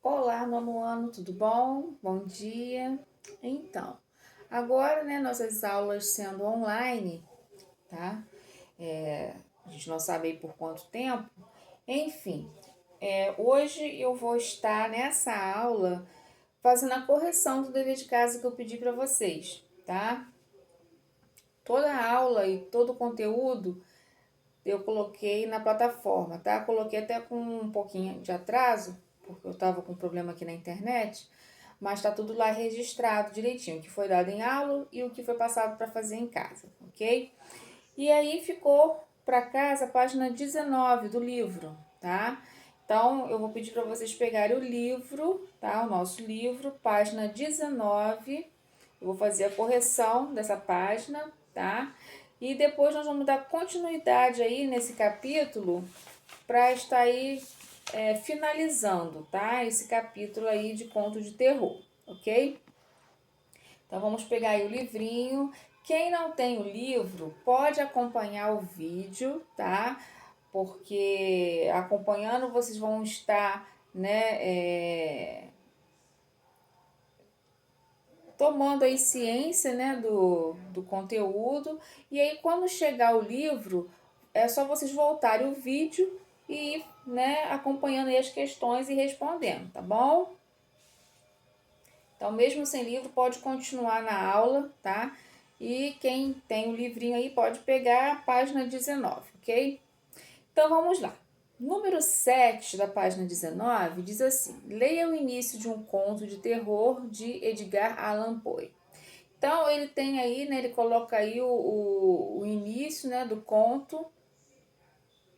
Olá, nono ano, tudo bom? Bom dia. Então, agora, né, nossas aulas sendo online, tá? A gente não sabe aí por quanto tempo. Enfim, hoje eu vou estar nessa aula fazendo a correção do dever de casa que eu pedi para vocês, tá? Toda a aula e todo o conteúdo eu coloquei na plataforma, tá? Coloquei até com um pouquinho de atraso, porque eu tava com um problema aqui na internet, mas tá tudo lá registrado direitinho, o que foi dado em aula e o que foi passado para fazer em casa, ok? E aí ficou para casa a página 19 do livro, tá? Então eu vou pedir para vocês pegarem o livro, tá? O nosso livro, página 19. Eu vou fazer a correção dessa página, tá? E depois nós vamos dar continuidade aí nesse capítulo para estar aí finalizando, tá? Esse capítulo aí de conto de terror, ok? Então vamos pegar aí o livrinho. Quem não tem o livro pode acompanhar o vídeo, tá? Porque acompanhando vocês vão estar, né, tomando aí ciência, né, do conteúdo. E aí quando chegar o livro, é só vocês voltarem o vídeo e, né, acompanhando aí as questões e respondendo, tá bom? Então, mesmo sem livro, pode continuar na aula, tá? E quem tem o livrinho aí pode pegar a página 19, ok? Então, vamos lá. Número 7 da página 19 diz assim: leia o início de um conto de terror de Edgar Allan Poe. Então, ele tem aí, né? Ele coloca aí o início, né, do conto,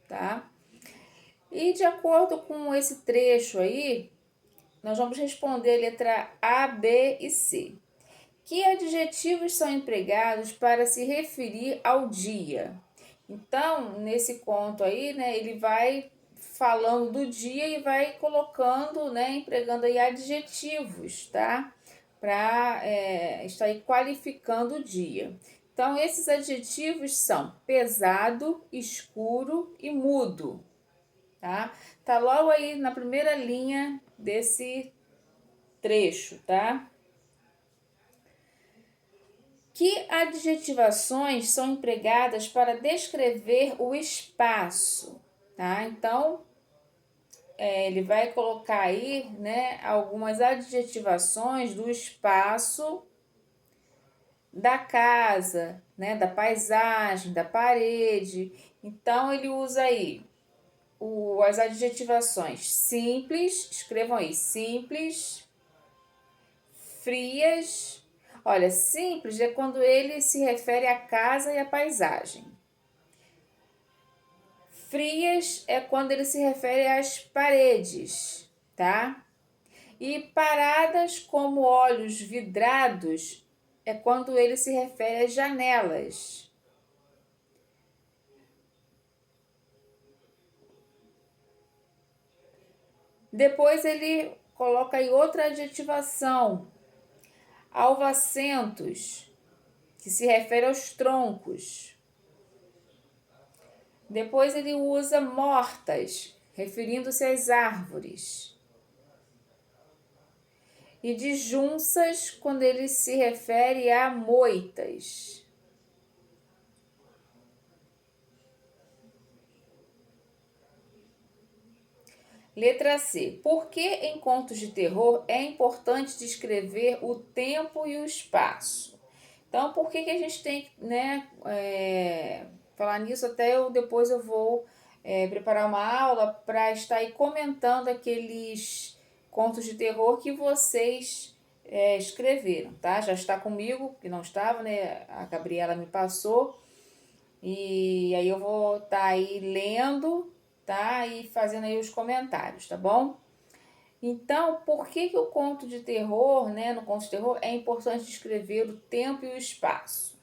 tá? E de acordo com esse trecho aí, nós vamos responder a letra A, B e C. Que adjetivos são empregados para se referir ao dia? Então, nesse conto aí, né, ele vai falando do dia e vai colocando, né, empregando aí adjetivos, tá? Para estar aí qualificando o dia. Então, esses adjetivos são pesado, escuro e mudo, tá? Tá logo aí na primeira linha desse trecho, tá? Que adjetivações são empregadas para descrever o espaço, tá? Então, ele vai colocar aí, né, algumas adjetivações do espaço da casa, né, da paisagem, da parede. Então, ele usa aí as adjetivações simples, escrevam aí, simples, frias. Olha, simples é quando ele se refere à casa e à paisagem. Frias é quando ele se refere às paredes, tá? E paradas como olhos vidrados é quando ele se refere às janelas. Depois ele coloca aí outra adjetivação, alvacentos, que se refere aos troncos. Depois ele usa mortas, referindo-se às árvores. E de junças, quando ele se refere a moitas. Letra C. Por que em contos de terror é importante descrever o tempo e o espaço? Então, por que a gente tem que, né, falar nisso? Depois eu vou preparar uma aula para estar aí comentando aqueles contos de terror que vocês escreveram, tá? Já está comigo, que não estava, né? A Gabriela me passou. E aí eu vou estar aí lendo, tá? E fazendo aí os comentários, tá bom? Então, por que o conto de terror, né, no conto de terror é importante descrever o tempo e o espaço?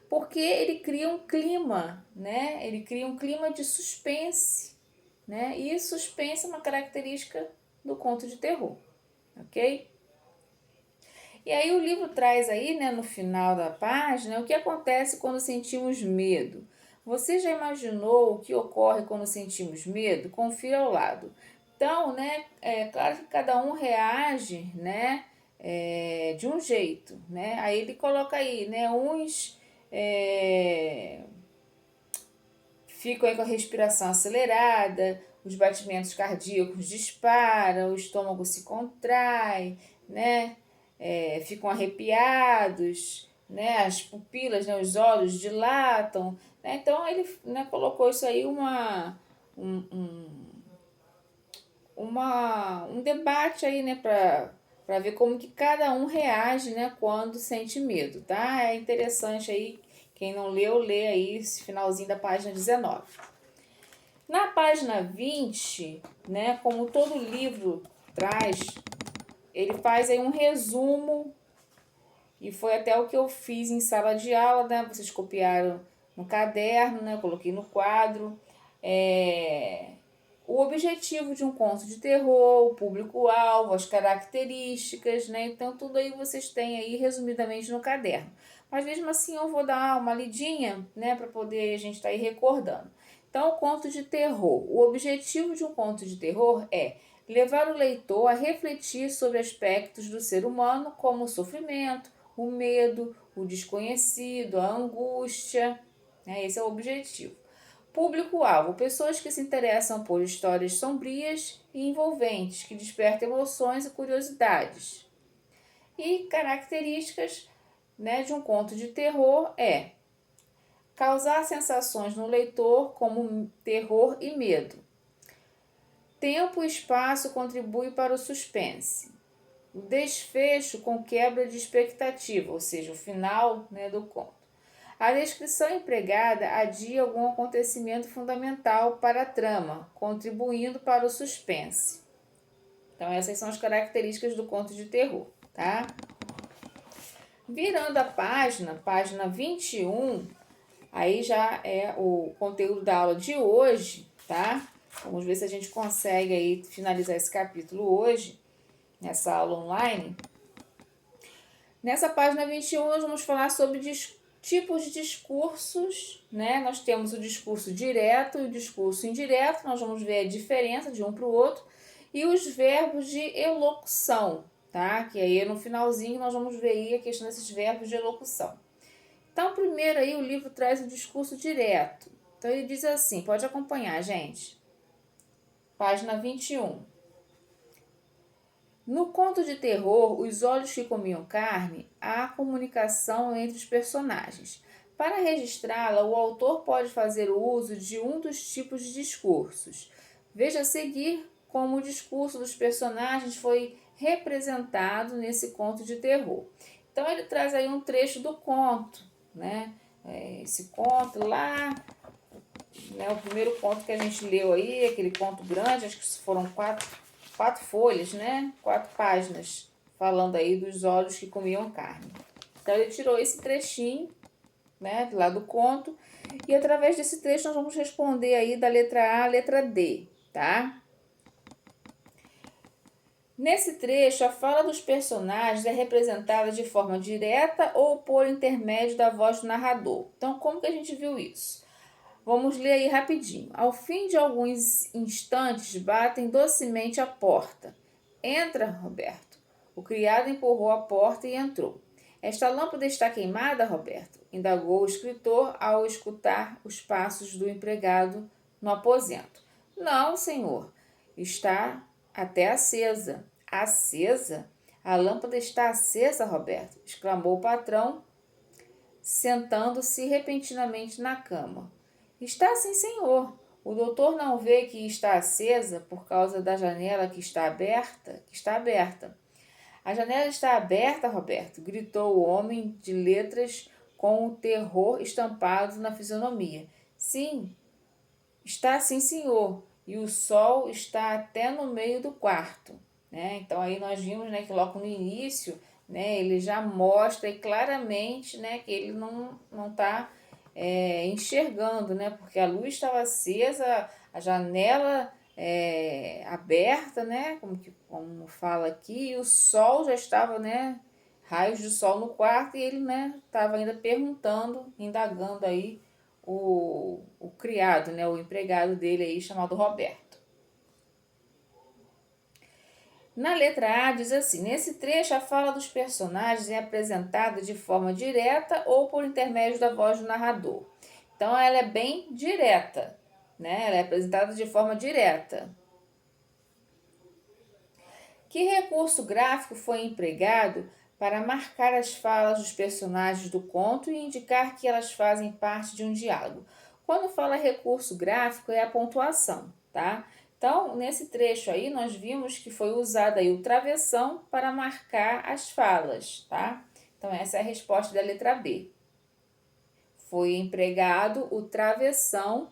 Porque ele cria um clima, né? Ele cria um clima de suspense, né? E suspense é uma característica do conto de terror, ok? E aí o livro traz aí, né, no final da página, o que acontece quando sentimos medo. Você já imaginou o que ocorre quando sentimos medo? Confira ao lado. Então, né, é claro que cada um reage, né, de um jeito, né? Aí ele coloca aí, né, uns ficam aí com a respiração acelerada, os batimentos cardíacos disparam, o estômago se contrai, né? Ficam arrepiados, né? As pupilas, né? Os olhos dilatam, né? Então ele, né, colocou isso aí um, um, um debate aí, né? Para ver como que cada um reage, né? Quando sente medo, tá? É interessante aí. Quem não leu, lê aí esse finalzinho da página 19. Na página 20, né, como todo livro traz, ele faz aí um resumo, e foi até o que eu fiz em sala de aula, né? Vocês copiaram no caderno, né? Eu coloquei no quadro. O objetivo de um conto de terror, o público-alvo, as características, né? Então, tudo aí vocês têm aí resumidamente no caderno. Mas mesmo assim, eu vou dar uma lidinha, né? Para poder a gente estar aí recordando. Então, o conto de terror. O objetivo de um conto de terror é levar o leitor a refletir sobre aspectos do ser humano, como o sofrimento, o medo, o desconhecido, a angústia. Né? Esse é o objetivo. Público-alvo: pessoas que se interessam por histórias sombrias e envolventes, que despertam emoções e curiosidades. E características, né, de um conto de terror é causar sensações no leitor como terror e medo. Tempo e espaço contribuem para o suspense. O desfecho com quebra de expectativa, ou seja, o final, né, do conto. A descrição empregada adia algum acontecimento fundamental para a trama, contribuindo para o suspense. Então, essas são as características do conto de terror, tá? Virando a página 21, aí já é o conteúdo da aula de hoje, tá? Vamos ver se a gente consegue aí finalizar esse capítulo hoje, nessa aula online. Nessa página 21, nós vamos falar sobre tipos de discursos, né? Nós temos o discurso direto e o discurso indireto, nós vamos ver a diferença de um para o outro, e os verbos de elocução, tá? Que aí no finalzinho nós vamos ver aí a questão desses verbos de elocução. Então, primeiro aí o livro traz o discurso direto. Então ele diz assim, pode acompanhar, gente. Página 21. No conto de terror, Os Olhos que Comiam Carne, há comunicação entre os personagens. Para registrá-la, o autor pode fazer o uso de um dos tipos de discursos. Veja a seguir como o discurso dos personagens foi representado nesse conto de terror. Então ele traz aí um trecho do conto, né? Esse conto lá, né? O primeiro conto que a gente leu aí, aquele conto grande, acho que foram quatro folhas, né? 4 páginas, falando aí dos olhos que comiam carne. Então ele tirou esse trechinho, né, lá do conto, e através desse trecho nós vamos responder aí da letra A à letra D, tá? Nesse trecho, a fala dos personagens é representada de forma direta ou por intermédio da voz do narrador. Então, como que a gente viu isso? Vamos ler aí rapidinho. Ao fim de alguns instantes, batem docemente a porta. Entra, Roberto. O criado empurrou a porta e entrou. Esta lâmpada está queimada, Roberto? Indagou o escritor ao escutar os passos do empregado no aposento. Não, senhor. Está até acesa. Acesa? A lâmpada está acesa, Roberto? Exclamou o patrão, sentando-se repentinamente na cama. Está sim, senhor. O doutor não vê que está acesa por causa da janela que está aberta? A janela está aberta, Roberto, gritou o homem de letras com o terror estampado na fisionomia. Sim, está sim, senhor. E o sol está até no meio do quarto. Né? Então aí nós vimos, né, que logo no início, né, ele já mostra claramente, né, que ele não está enxergando, né, porque a luz estava acesa, a janela aberta, né, como fala aqui, e o sol já estava, né, raios de sol no quarto, e ele, né, estava ainda perguntando, indagando aí o criado, né, o empregado dele aí chamado Roberto. Na letra A diz assim: nesse trecho, a fala dos personagens é apresentada de forma direta ou por intermédio da voz do narrador. Então, ela é bem direta, né? Ela é apresentada de forma direta. Que recurso gráfico foi empregado para marcar as falas dos personagens do conto e indicar que elas fazem parte de um diálogo? Quando fala recurso gráfico, é a pontuação, tá? Então, nesse trecho aí, nós vimos que foi usado aí o travessão para marcar as falas, tá? Então, essa é a resposta da letra B. Foi empregado o travessão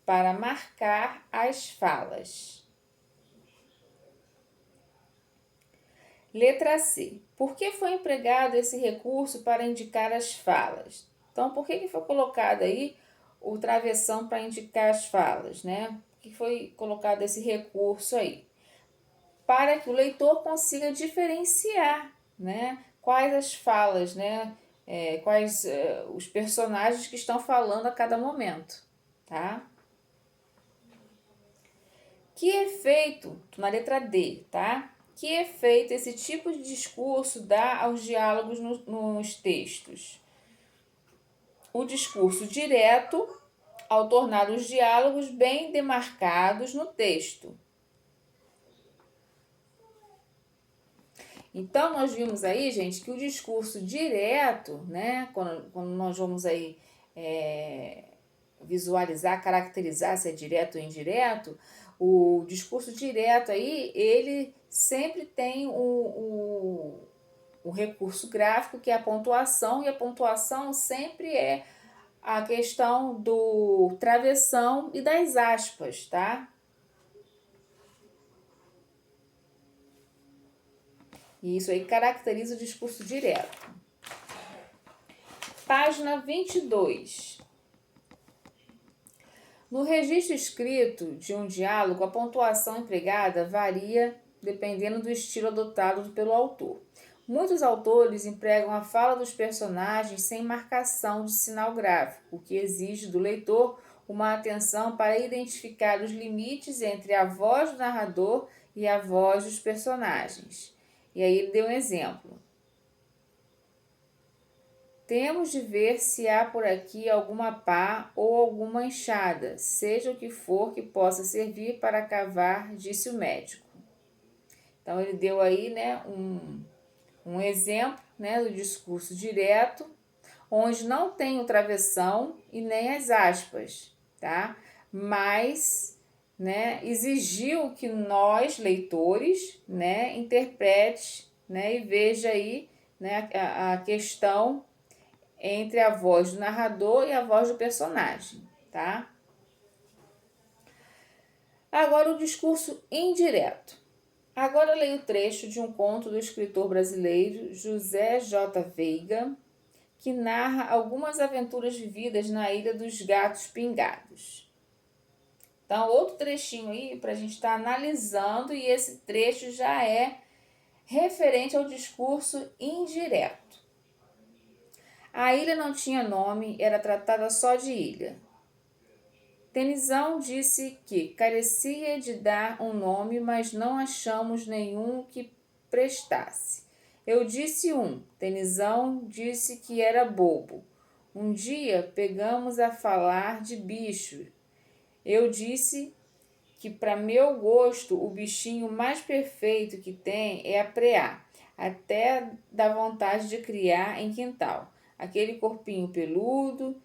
para marcar as falas. Letra C. Por que foi empregado esse recurso para indicar as falas? Então, por que foi colocado aí o travessão para indicar as falas, né? Por que foi colocado esse recurso aí? Para que o leitor consiga diferenciar, né? Quais as falas, né? Quais os personagens que estão falando a cada momento, tá? Que efeito, na letra D, tá? Que efeito esse tipo de discurso dá aos diálogos nos textos? O discurso direto, ao tornar os diálogos bem demarcados no texto. Então, nós vimos aí, gente, que o discurso direto, né, quando nós vamos aí visualizar, caracterizar se é direto ou indireto, o discurso direto aí, ele sempre tem o recurso gráfico, que é a pontuação, e a pontuação sempre é a questão do travessão e das aspas, tá? E isso aí caracteriza o discurso direto. Página 22. No registro escrito de um diálogo, a pontuação empregada varia dependendo do estilo adotado pelo autor. Muitos autores empregam a fala dos personagens sem marcação de sinal gráfico, o que exige do leitor uma atenção para identificar os limites entre a voz do narrador e a voz dos personagens. E aí ele deu um exemplo. Temos de ver se há por aqui alguma pá ou alguma enxada, seja o que for que possa servir para cavar, disse o médico. Então ele deu aí, né, um exemplo, né, do discurso direto, onde não tem o travessão e nem as aspas, tá? Mas, né, exigiu que nós, leitores, né, interprete, né, e veja aí, né, a questão entre a voz do narrador e a voz do personagem, tá? Agora o discurso indireto. Agora leio o trecho de um conto do escritor brasileiro José J. Veiga, que narra algumas aventuras vividas na Ilha dos Gatos Pingados. Então, outro trechinho aí para a gente estar analisando, e esse trecho já é referente ao discurso indireto. A ilha não tinha nome, era tratada só de ilha. Tenizão disse que carecia de dar um nome, mas não achamos nenhum que prestasse. Eu disse um, Tenizão disse que era bobo. Um dia pegamos a falar de bicho. Eu disse que, para meu gosto, o bichinho mais perfeito que tem é a preá, até dá vontade de criar em quintal. Aquele corpinho peludo,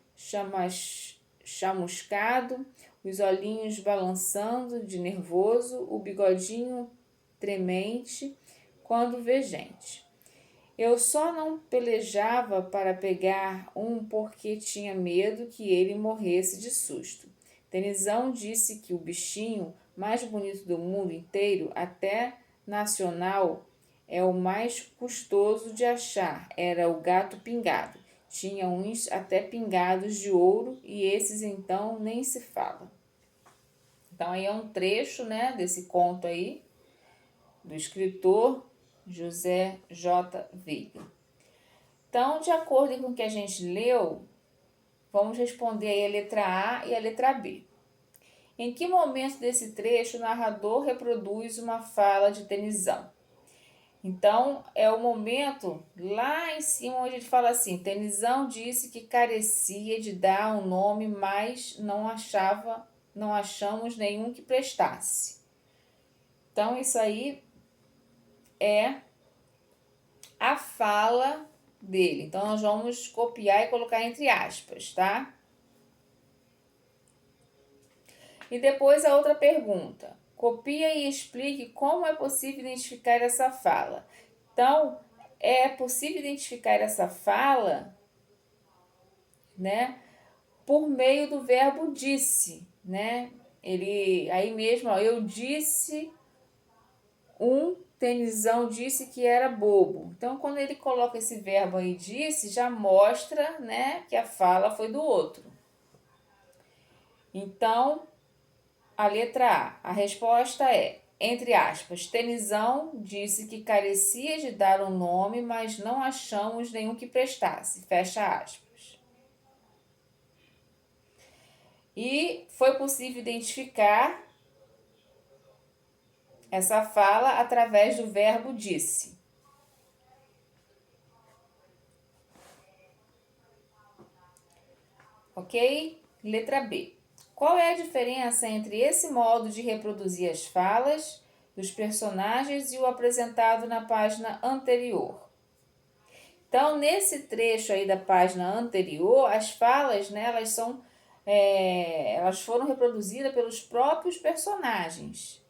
chamuscado, os olhinhos balançando de nervoso, o bigodinho tremente quando vê gente. Eu só não pelejava para pegar um porque tinha medo que ele morresse de susto. Tenizão disse que o bichinho mais bonito do mundo inteiro, até nacional, é o mais custoso de achar. Era o gato pingado. Tinha uns até pingados de ouro e esses então nem se fala. Então aí é um trecho, né, desse conto aí do escritor José J. Veiga. Então, de acordo com o que a gente leu, vamos responder aí a letra A e a letra B. Em que momento desse trecho o narrador reproduz uma fala de Tennyson? Então, é o momento lá em cima onde ele fala assim: Tennyson disse que carecia de dar um nome, mas não achamos nenhum que prestasse. Então, isso aí é a fala dele. Então, nós vamos copiar e colocar entre aspas, tá? E depois a outra pergunta. Copia e explique como é possível identificar essa fala. Então, é possível identificar essa fala, né, por meio do verbo disse, né? Ele aí mesmo, ó, eu disse, Tennyson disse que era bobo. Então, quando ele coloca esse verbo aí disse, já mostra, né, que a fala foi do outro. Então, a letra A resposta é, entre aspas, Tennyson disse que carecia de dar um nome, mas não achamos nenhum que prestasse, fecha aspas. E foi possível identificar essa fala através do verbo disse. Ok? Letra B. Qual é a diferença entre esse modo de reproduzir as falas dos personagens e o apresentado na página anterior? Então, nesse trecho aí da página anterior, as falas, né, elas foram reproduzidas pelos próprios personagens.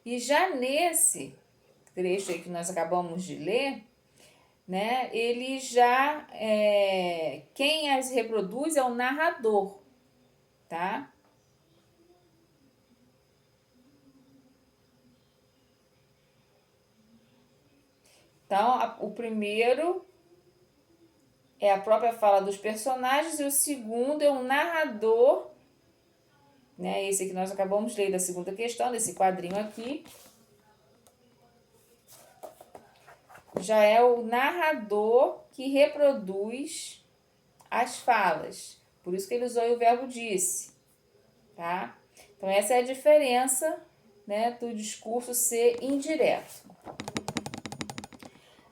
E já nesse trecho aí que nós acabamos de ler, né, quem as reproduz é o narrador, tá? Então, o primeiro é a própria fala dos personagens e o segundo é um narrador, né? Esse que nós acabamos de ler da segunda questão, desse quadrinho aqui. Já é o narrador que reproduz as falas. Por isso que ele usou o verbo disse, tá? Então, essa é a diferença, né, do discurso ser indireto.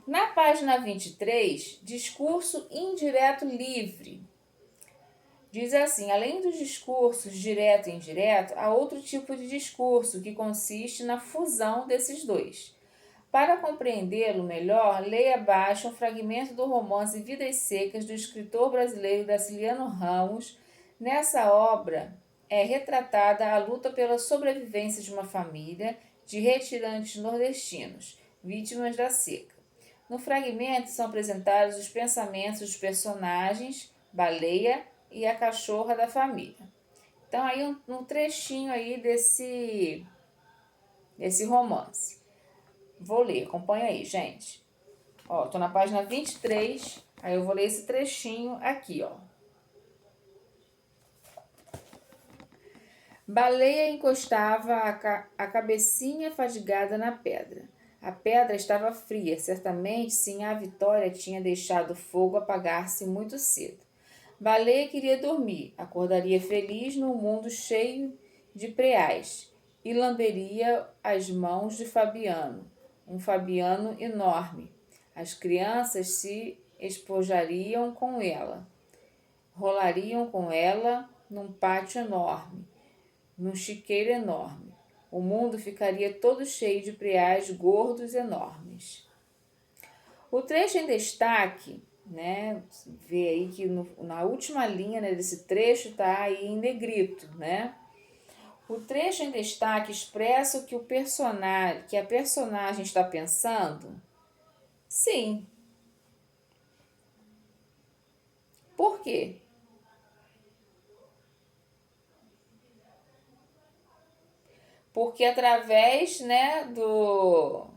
Na página 23, discurso indireto livre. Diz assim, além dos discursos direto e indireto, há outro tipo de discurso que consiste na fusão desses dois. Para compreendê-lo melhor, leia abaixo um fragmento do romance Vidas Secas, do escritor brasileiro Graciliano Ramos. Nessa obra é retratada a luta pela sobrevivência de uma família de retirantes nordestinos, vítimas da seca. No fragmento são apresentados os pensamentos dos personagens, Baleia e a cachorra da família. Então, aí um trechinho aí desse romance. Vou ler, acompanha aí, gente. Ó, tô na página 23, aí eu vou ler esse trechinho aqui, ó. Baleia encostava a cabecinha fadigada na pedra. A pedra estava fria, certamente sim, a Vitória tinha deixado o fogo apagar-se muito cedo. Baleia queria dormir, acordaria feliz num mundo cheio de preais e lamberia as mãos de Fabiano, um Fabiano enorme. As crianças se espojariam com ela, rolariam com ela num pátio enorme, num chiqueiro enorme. O mundo ficaria todo cheio de preais gordos enormes. O trecho em destaque, né, vê aí que na última linha, né, desse trecho está aí em negrito, né? O trecho em destaque expressa o que que a personagem está pensando? Sim. Por quê? Porque através, né, do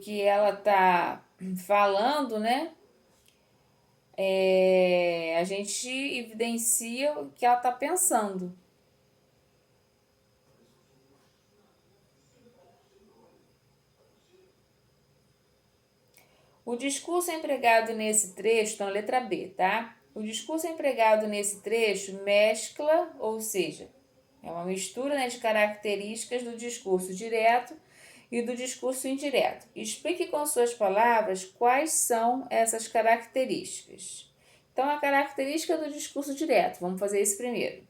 que ela está falando, né, a gente evidencia o que ela está pensando. O discurso empregado nesse trecho, então letra B, tá? O discurso empregado nesse trecho mescla, ou seja, é uma mistura, né, de características do discurso direto e do discurso indireto. Explique com suas palavras quais são essas características. Então, a característica do discurso direto, vamos fazer isso primeiro.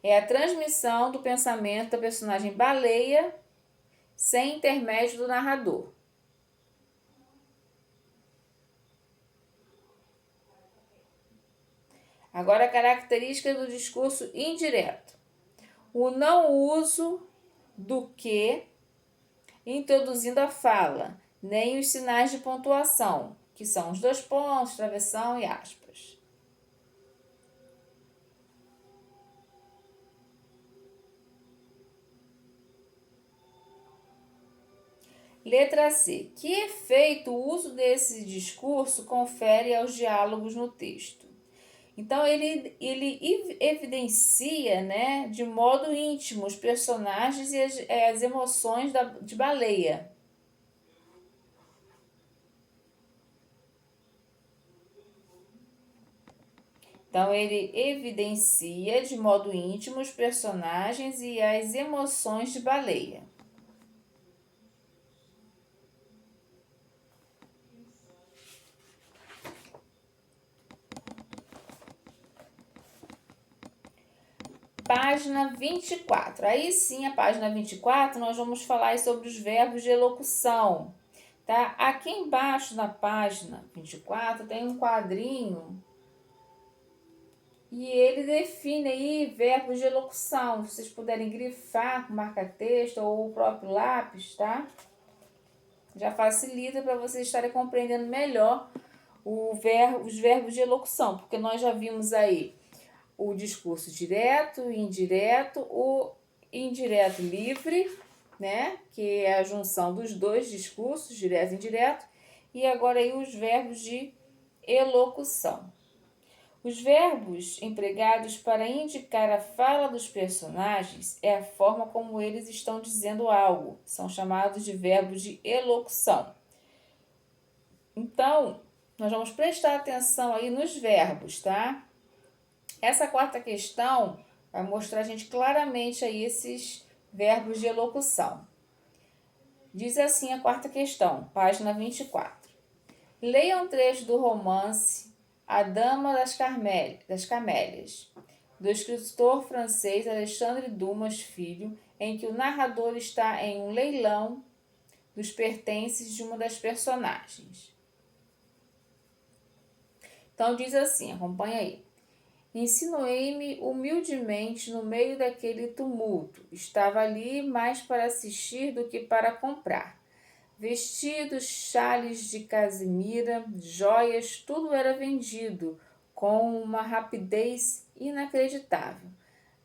É a transmissão do pensamento da personagem baleia sem intermédio do narrador. Agora, a característica do discurso indireto. O não uso do que introduzindo a fala, nem os sinais de pontuação, que são os dois pontos, travessão e aspas. Letra C. Que efeito o uso desse discurso confere aos diálogos no texto? Então, ele evidencia, né, de modo íntimo os personagens e as emoções de Baleia. Então, ele evidencia de modo íntimo os personagens e as emoções de Baleia. Página 24. Aí sim, a página 24, nós vamos falar sobre os verbos de elocução. Tá? Aqui embaixo na página 24 tem um quadrinho e ele define aí verbos de elocução. Se vocês puderem grifar com marca-texto ou o próprio lápis, tá? Já facilita para vocês estarem compreendendo melhor os verbos de elocução, porque nós já vimos aí o discurso direto e indireto, o indireto livre, né, que é a junção dos dois discursos, direto e indireto, e agora aí os verbos de elocução. Os verbos empregados para indicar a fala dos personagens é a forma como eles estão dizendo algo, são chamados de verbos de elocução. Então, nós vamos prestar atenção aí nos verbos, tá? Essa quarta questão vai mostrar a gente claramente aí esses verbos de elocução. Diz assim a quarta questão, página 24. Leia um trecho do romance A Dama das Camélias, do escritor francês Alexandre Dumas Filho, em que o narrador está em um leilão dos pertences de uma das personagens. Então diz assim, acompanha aí. Insinuei-me humildemente no meio daquele tumulto. Estava ali mais para assistir do que para comprar. Vestidos, chales de casimira, joias, tudo era vendido com uma rapidez inacreditável.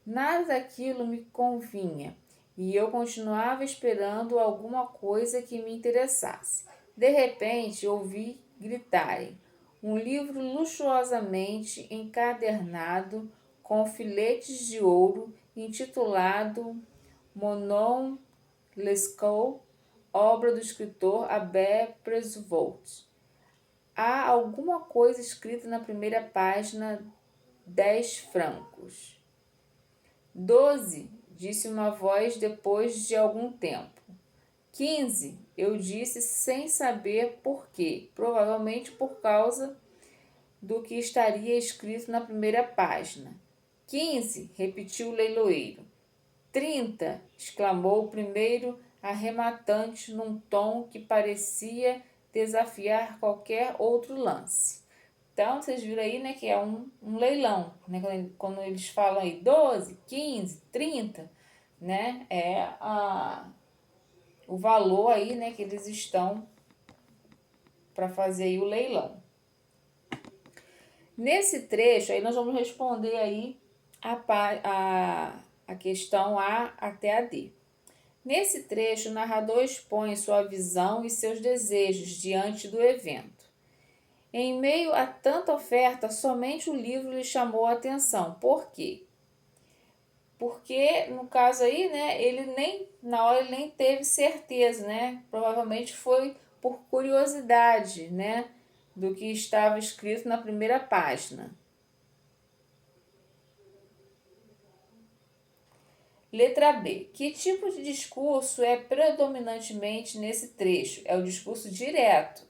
Nada daquilo me convinha e eu continuava esperando alguma coisa que me interessasse. De repente, ouvi gritarem. Um livro luxuosamente encadernado com filetes de ouro, intitulado Monon Lescaut, obra do escritor Abel Prevost. Há alguma coisa escrita na primeira página, 10 francos. 12, disse uma voz depois de algum tempo. 15, eu disse sem saber por quê, provavelmente por causa do que estaria escrito na primeira página. 15, repetiu o leiloeiro. 30, exclamou o primeiro arrematante num tom que parecia desafiar qualquer outro lance. Então, vocês viram aí, né, que é um leilão, né, quando eles falam aí 12, 15, 30, né, o valor aí, né, que eles estão para fazer aí o leilão. Nesse trecho, aí nós vamos responder aí a questão A até a D. Nesse trecho, o narrador expõe sua visão e seus desejos diante do evento. Em meio a tanta oferta, somente o livro lhe chamou a atenção. Por quê? Porque, no caso aí, né, ele nem, na hora ele nem teve certeza, né? Provavelmente foi por curiosidade, né, do que estava escrito na primeira página. Letra B. Que tipo de discurso é predominantemente nesse trecho? É o discurso direto.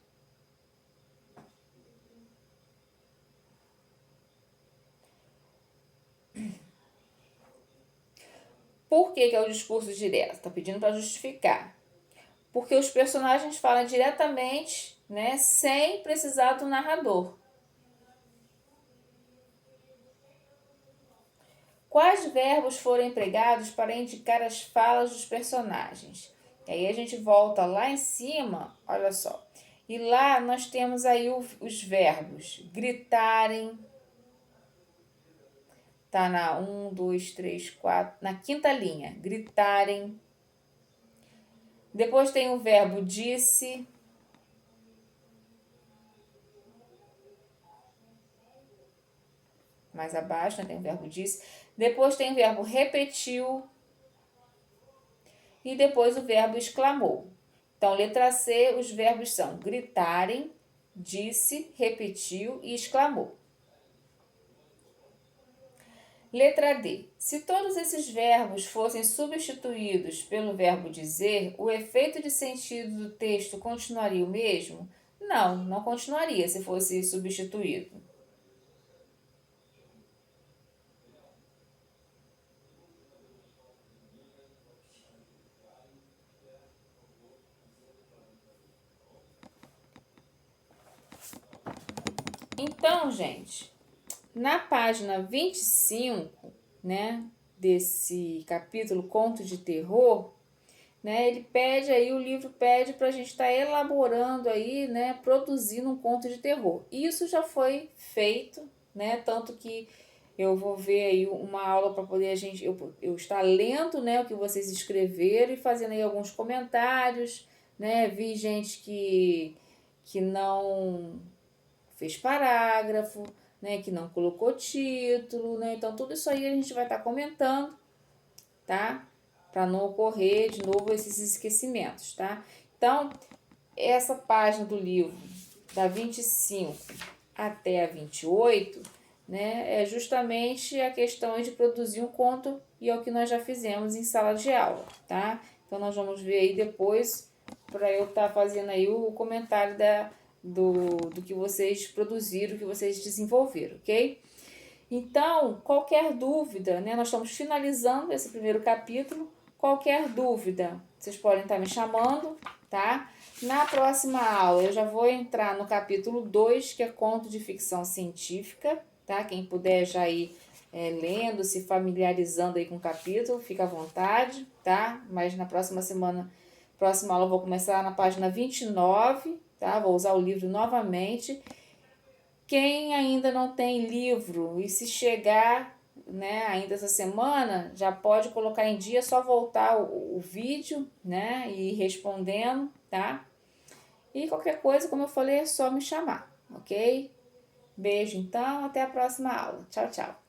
Por que é o discurso direto? Está pedindo para justificar. Porque os personagens falam diretamente, né, sem precisar do narrador. Quais verbos foram empregados para indicar as falas dos personagens? E aí a gente volta lá em cima, olha só. E lá nós temos aí os verbos gritarem, tá na 1, 2, 3, 4, na quinta linha, gritarem. Depois tem o verbo disse. Mais abaixo, né, tem o verbo disse. Depois tem o verbo repetiu. E depois o verbo exclamou. Então, letra C, os verbos são gritarem, disse, repetiu e exclamou. Letra D. Se todos esses verbos fossem substituídos pelo verbo dizer, o efeito de sentido do texto continuaria o mesmo? Não, não continuaria se fosse substituído. Então, gente, na página 25, né, desse capítulo Conto de Terror, né, ele pede aí, o livro pede para a gente estar elaborando aí, né, produzindo um conto de terror. Isso já foi feito, né, tanto que eu vou ver aí uma aula para poder eu estar lendo, né, o que vocês escreveram e fazendo aí alguns comentários, né, vi gente que não fez parágrafo, né, que não colocou título, né, então tudo isso aí a gente vai estar comentando, tá? Para não ocorrer de novo esses esquecimentos, tá? Então, essa página do livro, da 25 até a 28, né, é justamente a questão de produzir um conto e é o que nós já fizemos em sala de aula, tá? Então, nós vamos ver aí depois para eu estar fazendo aí o comentário do que vocês produziram, que vocês desenvolveram, ok? Então, qualquer dúvida, né? Nós estamos finalizando esse primeiro capítulo. Qualquer dúvida, vocês podem estar me chamando, tá? Na próxima aula eu já vou entrar no capítulo 2, que é conto de ficção científica, tá? Quem puder já ir lendo, se familiarizando aí com o capítulo, fica à vontade, tá? Mas na próxima aula eu vou começar na página 29, tá? Vou usar o livro novamente. Quem ainda não tem livro e se chegar, né, ainda essa semana, já pode colocar em dia, só voltar o vídeo, né, e ir respondendo, tá? E qualquer coisa, como eu falei, é só me chamar, ok? Beijo então, até a próxima aula. Tchau, tchau.